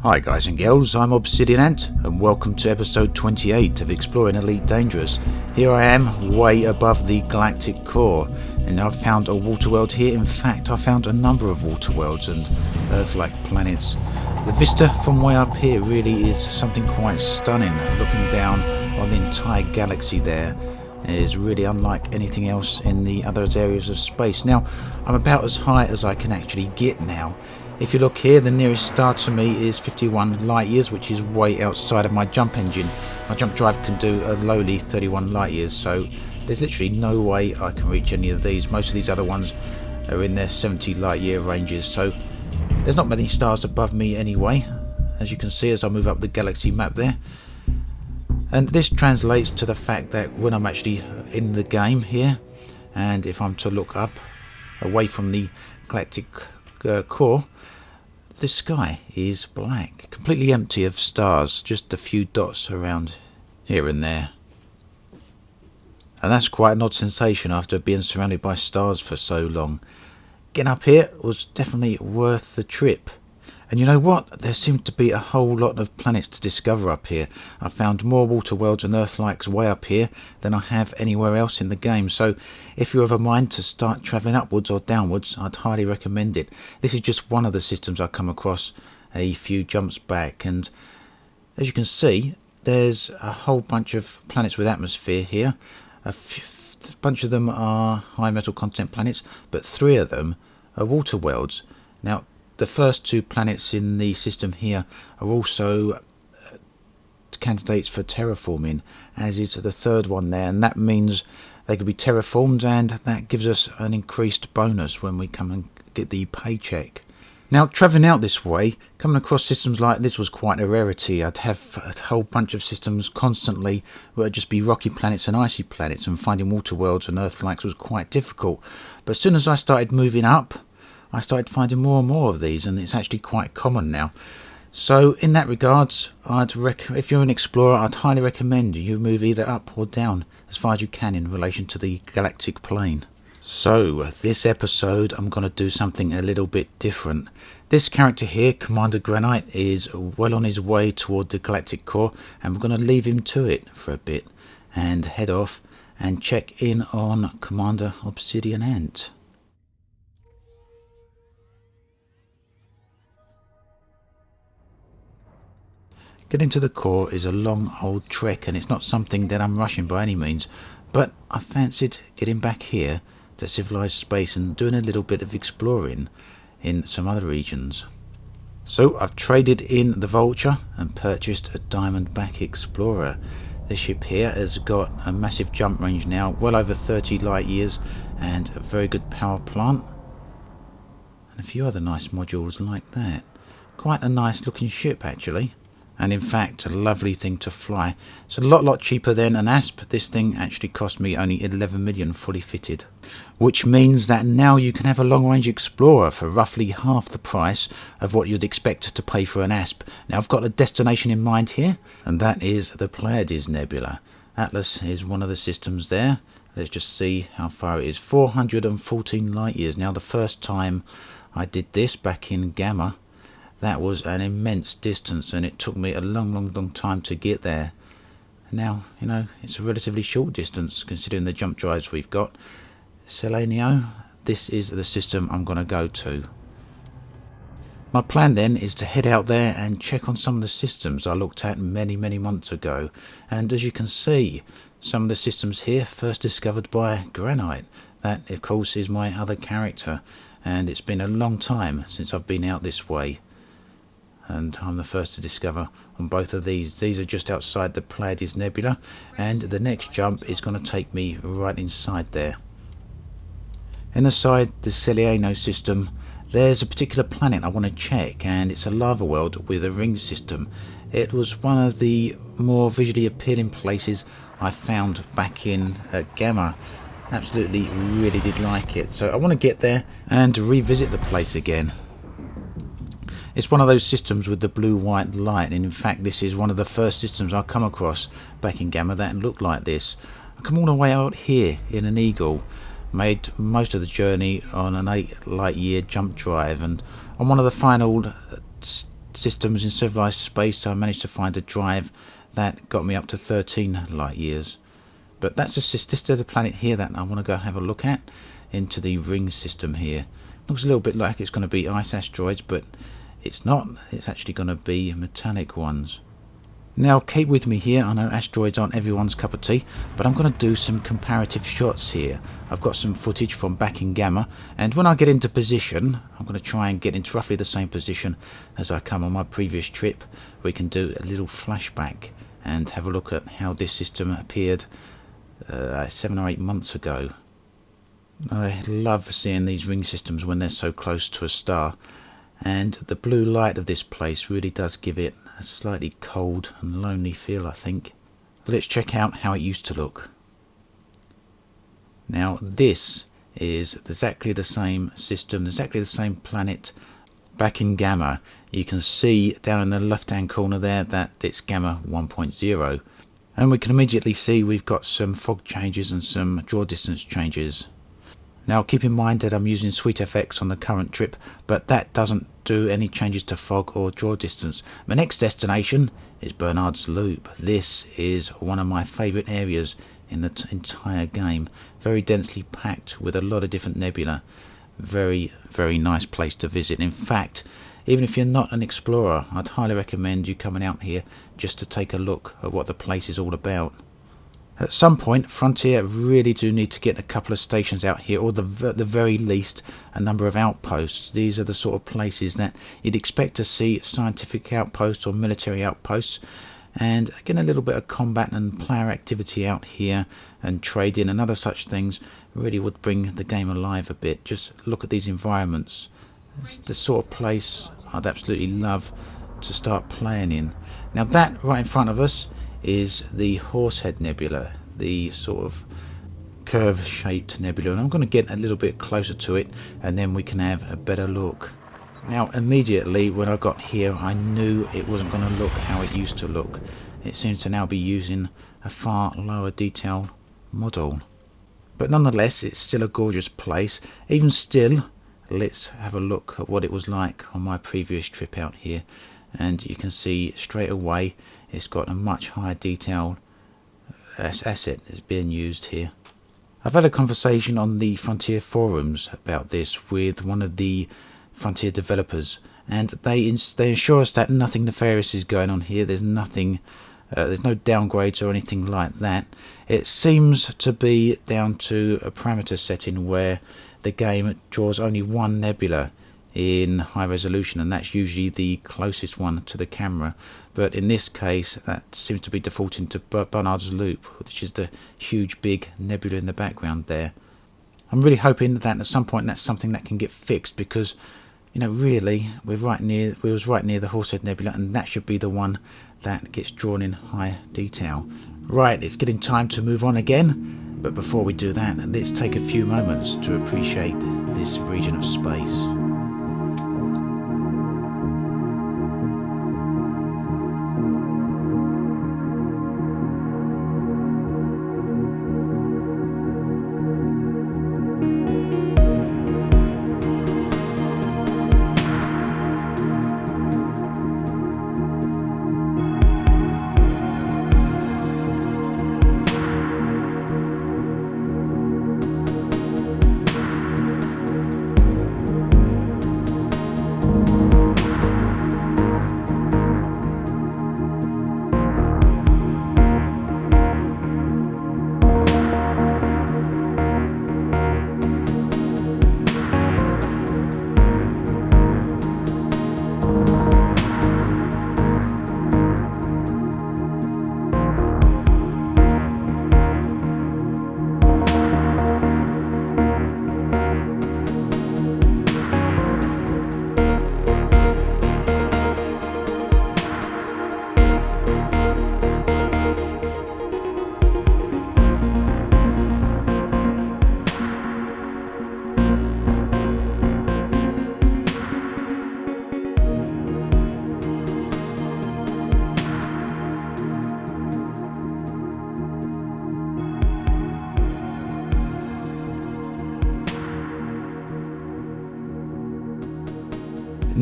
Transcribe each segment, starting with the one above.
Hi guys and girls, I'm Obsidian Ant and welcome to episode 28 of Exploring Elite Dangerous. Here I am, way above the galactic core, and I've found a water world here. In fact, I found a number of water worlds and Earth-like planets. The vista from way up here really is something quite stunning. Looking down on the entire galaxy there is really unlike anything else in the other areas of space. Now, I'm about as high as I can actually get now. If you look here, the nearest star to me is 51 light years, which is way outside of my jump engine. My jump drive can do a lowly 31 light years, so there's literally no way I can reach any of these. Most of these other ones are in their 70 light year ranges, so there's not many stars above me anyway, as you can see as I move up the galaxy map there. And this translates to the fact that when I'm actually in the game here, and if I'm to look up away from the galactic core, the sky is black, completely empty of stars, just a few dots around here and there. And that's quite an odd sensation after being surrounded by stars for so long. Getting up here was definitely worth the trip. And you know what? There seemed to be a whole lot of planets to discover up here. I found more water worlds and Earth-likes way up here than I have anywhere else in the game. So if you're of a mind to start travelling upwards or downwards, I'd highly recommend it. This is just one of the systems I come across a few jumps back. And as you can see, there's a whole bunch of planets with atmosphere here. A bunch of them are high metal content planets, but 3 of them are water worlds. Now, the first 2 planets in the system here are also candidates for terraforming, as is the 3rd one there, and that means they could be terraformed, and that gives us an increased bonus when we come and get the paycheck. Now, travelling out this way, coming across systems like this was quite a rarity. I'd have a whole bunch of systems constantly where it'd just be rocky planets and icy planets, and finding water worlds and Earth-likes was quite difficult. But as soon as I started moving up, I started finding more and more of these, and it's actually quite common now. So in that regards, if you're an explorer, I'd highly recommend you move either up or down as far as you can in relation to the galactic plane. So this episode I'm going to do something a little bit different. This character here, Commander Granite, is well on his way toward the galactic core, and we're going to leave him to it for a bit and head off and check in on Commander Obsidian Ant. Getting to the core is a long old trek, and it's not something that I'm rushing by any means, but I fancied getting back here to civilized space and doing a little bit of exploring in some other regions. So I've traded in the Vulture and purchased a Diamondback Explorer. This ship here has got a massive jump range now, well over 30 light years, and a very good power plant, and a few other nice modules like that. Quite a nice looking ship actually. And in fact a lovely thing to fly. It's a lot cheaper than an ASP. This thing actually cost me only 11 million fully fitted, which means that now you can have a long range explorer for roughly half the price of what you'd expect to pay for an ASP. Now I've got a destination in mind here, and that is the Pleiades Nebula. Atlas is one of the systems there. Let's just see how far it is. 414 light years. Now the first time I did this back in Gamma, that was an immense distance, and it took me a long time to get there. Now, you know, it's a relatively short distance considering the jump drives we've got. Selenio, this is the system I'm going to go to. My plan then is to head out there and check on some of the systems I looked at many months ago. And as you can see, some of the systems here first discovered by Granite. That, of course, is my other character, and it's been a long time since I've been out this way. And I'm the first to discover on both of these. These are just outside the Pleiades Nebula, and the next jump is going to take me right inside there. Inside the Selenio system, there's a particular planet I want to check, and it's a lava world with a ring system. It was one of the more visually appealing places I found back in Gamma. Absolutely really did like it, so I want to get there and revisit the place again. It's one of those systems with the blue-white light, and in fact this is one of the first systems I come across back in Gamma that looked like this. I come all the way out here in an Eagle, made most of the journey on an 8 light year jump drive, and on one of the final systems in civilized space, I managed to find a drive that got me up to 13 light years. But that's just this is the planet here that I want to go have a look at, into the ring system here. Looks a little bit like it's going to be ice asteroids, but it's not. It's actually going to be metallic ones. Now keep with me here. I know asteroids aren't everyone's cup of tea, but I'm going to do some comparative shots here. I've got some footage from back in Gamma, and when I get into position, I'm going to try and get into roughly the same position as I come on my previous trip. We can do a little flashback and have a look at how this system appeared 7 or 8 months ago. I love seeing these ring systems when they're so close to a star, and the blue light of this place really does give it a slightly cold and lonely feel, I think. Let's check out how it used to look. Now this is exactly the same system, exactly the same planet back in Gamma. You can see down in the left hand corner there that it's Gamma 1.0, and we can immediately see we've got some fog changes and some draw distance changes. Now keep in mind that I'm using SweetFX on the current trip, but that doesn't do any changes to fog or draw distance. My next destination is Barnard's Loop. This is one of my favourite areas in the entire game. Very densely packed with a lot of different nebula. Very, very nice place to visit. In fact, even if you're not an explorer, I'd highly recommend you coming out here just to take a look at what the place is all about. At some point, Frontier really do need to get a couple of stations out here, or the very least a number of outposts. These are the sort of places that you'd expect to see scientific outposts or military outposts, and again a little bit of combat and player activity out here and trading and other such things really would bring the game alive a bit. Just look at these environments. It's the sort of place I'd absolutely love to start playing in. Now that right in front of us is the Horsehead Nebula, the sort of curve-shaped nebula, and I'm going to get a little bit closer to it and then we can have a better look. Now immediately when I got here I knew it wasn't going to look how it used to look. It seems to now be using a far lower detail model, but nonetheless it's still a gorgeous place. Even still, let's have a look at what it was like on my previous trip out here, and you can see straight away it's got a much higher detail asset that's being used here. I've had a conversation on the Frontier forums about this with one of the Frontier developers, and they assure us that nothing nefarious is going on here. There's nothing, there's no downgrades or anything like that. It seems to be down to a parameter setting where the game draws only one nebula in high resolution, and that's usually the closest one to the camera. But in this case that seems to be defaulting to Barnard's Loop, which is the huge big nebula in the background there. I'm really hoping that at some point that's something that can get fixed, because you know really we was right near the Horsehead Nebula, and that should be the one that gets drawn in high detail. Right, it's getting time to move on again, but before we do that, let's take a few moments to appreciate this region of space.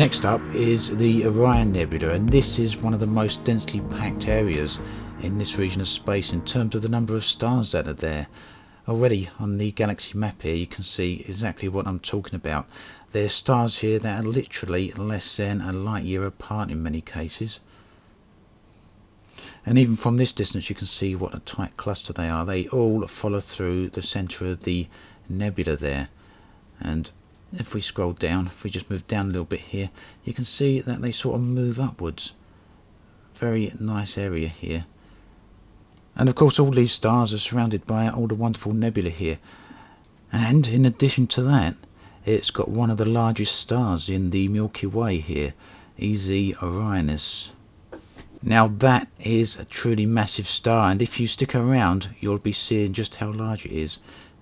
Next up is the Orion Nebula, and this is one of the most densely packed areas in this region of space in terms of the number of stars that are there. Already on the galaxy map here you can see exactly what I'm talking about. There's stars here that are literally less than a light year apart in many cases. And even from this distance you can see what a tight cluster they are. They all follow through the centre of the nebula there. And if we scroll down, if we just move down a little bit here, you can see that they sort of move upwards. Very nice area here. And of course all these stars are surrounded by all the wonderful nebula here. And in addition to that, it's got one of the largest stars in the Milky Way here, EZ Orionis. Now that is a truly massive star, and if you stick around you'll be seeing just how large it is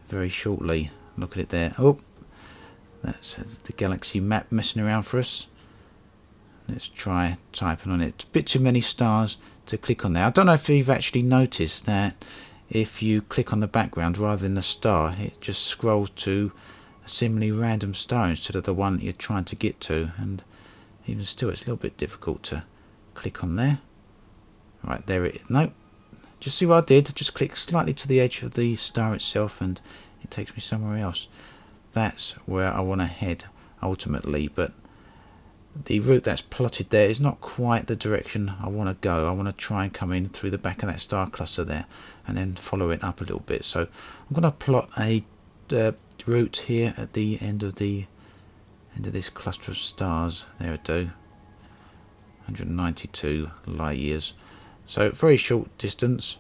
very shortly. Look at it there. Oh, that's the galaxy map messing around for us. Let's try typing on it. A bit too many stars to click on there. I don't know if you've actually noticed that if you click on the background rather than the star, it just scrolls to a seemingly random star instead of the one you're trying to get to, and even still it's a little bit difficult to click on there. Right, there it is. No, just see what I did? Just click slightly to the edge of the star itself and it takes me somewhere else. That's where I want to head ultimately, but the route that's plotted there is not quite the direction I want to go. I want to try and come in through the back of that star cluster there and then follow it up a little bit. So I'm going to plot a route here at the end of this cluster of stars. There it do. 192 light years. So very short distance.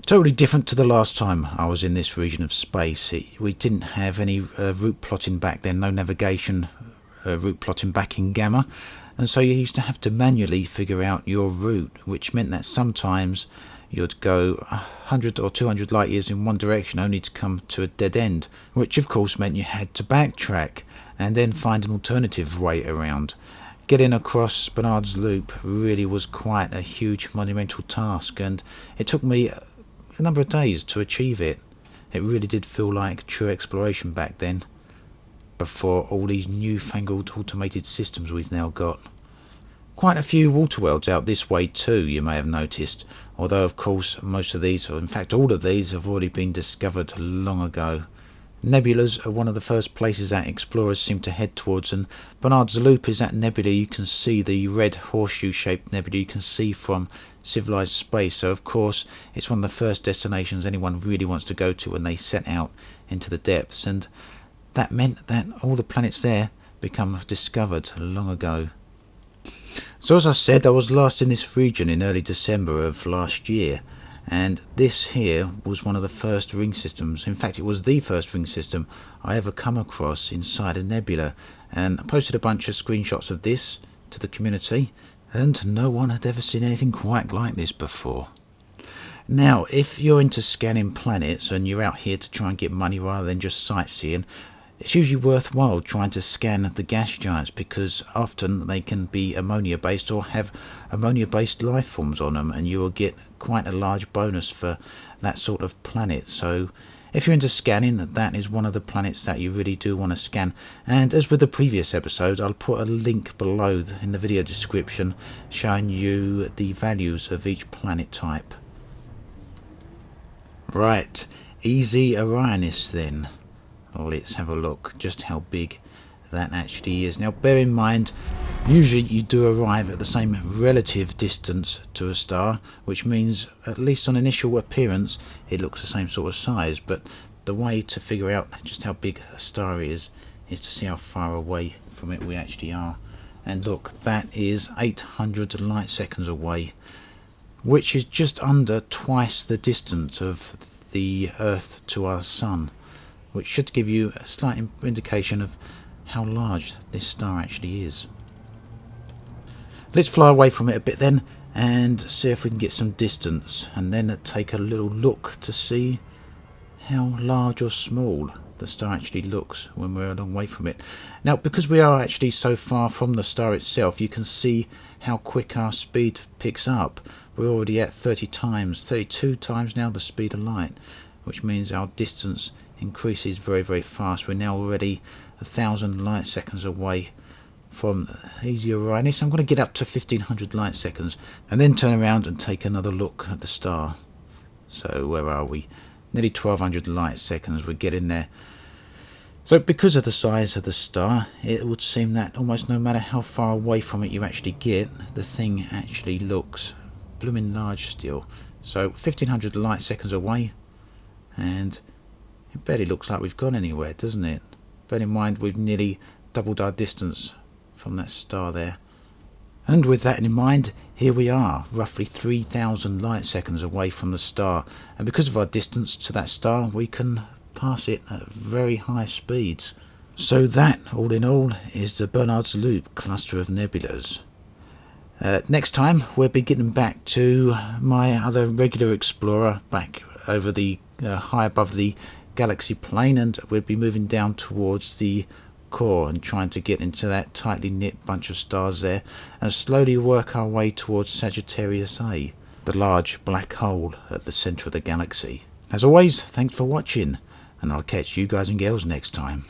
Totally different to the last time I was in this region of space. We didn't have any route plotting back then, no navigation route plotting back in gamma, and so you used to have to manually figure out your route, which meant that sometimes you'd go 100 or 200 light years in one direction only to come to a dead end, which of course meant you had to backtrack and then find an alternative way around. Getting across Barnard's loop really was quite a huge monumental task, and it took me a number of days to achieve it. It really did feel like true exploration back then, before all these newfangled automated systems we've now got. Quite a few water worlds out this way too, you may have noticed, although of course most of these, or in fact all of these, have already been discovered long ago. Nebulas are one of the first places that explorers seem to head towards, and Barnard's Loop is that nebula you can see, the red horseshoe shaped nebula you can see from civilized space. So of course it's one of the first destinations anyone really wants to go to when they set out into the depths, and that meant that all the planets there become discovered long ago. So as I said, I was last in this region in early December of last year, and this here was one of the first ring systems. In fact, it was the first ring system I ever come across inside a nebula, and I posted a bunch of screenshots of this to the community, and no one had ever seen anything quite like this before. Now, if you're into scanning planets and you're out here to try and get money rather than just sightseeing, it's usually worthwhile trying to scan the gas giants, because often they can be ammonia based or have ammonia based life forms on them, and you will get quite a large bonus for that sort of planet. So if you're into scanning, that is one of the planets that you really do want to scan. And as with the previous episode, I'll put a link below in the video description showing you the values of each planet type. Right, EZ Orionis then. Let's have a look just how big that actually is. Now bear in mind, usually you do arrive at the same relative distance to a star, which means at least on initial appearance it looks the same sort of size, but the way to figure out just how big a star is to see how far away from it we actually are. And look, that is 800 light seconds away, which is just under twice the distance of the Earth to our Sun, which should give you a slight indication of how large this star actually is. Let's fly away from it a bit then and see if we can get some distance, and then take a little look to see how large or small the star actually looks when we're a long way from it. Now, because we are actually so far from the star itself, you can see how quick our speed picks up. We're already at 32 times now the speed of light, which means our distance increases very, very fast. We're now already 1,000 light seconds away from easy Orionis. I'm going to get up to 1500 light seconds and then turn around and take another look at the star. So where are we? Nearly 1200 light seconds, we're getting there. So because of the size of the star, it would seem that almost no matter how far away from it you actually get, the thing actually looks blooming large still. So 1500 light seconds away, and it barely looks like we've gone anywhere, doesn't it? Bear in mind we've nearly doubled our distance from that star there. And with that in mind, here we are, roughly 3000 light seconds away from the star, and because of our distance to that star we can pass it at very high speeds. So that, all in all, is the Barnard's Loop cluster of nebulas. Next time we'll be getting back to my other regular explorer back over the high above the galaxy plane, and we'll be moving down towards the core and trying to get into that tightly knit bunch of stars there and slowly work our way towards Sagittarius A, the large black hole at the centre of the galaxy. As always, thanks for watching, and I'll catch you guys and girls next time.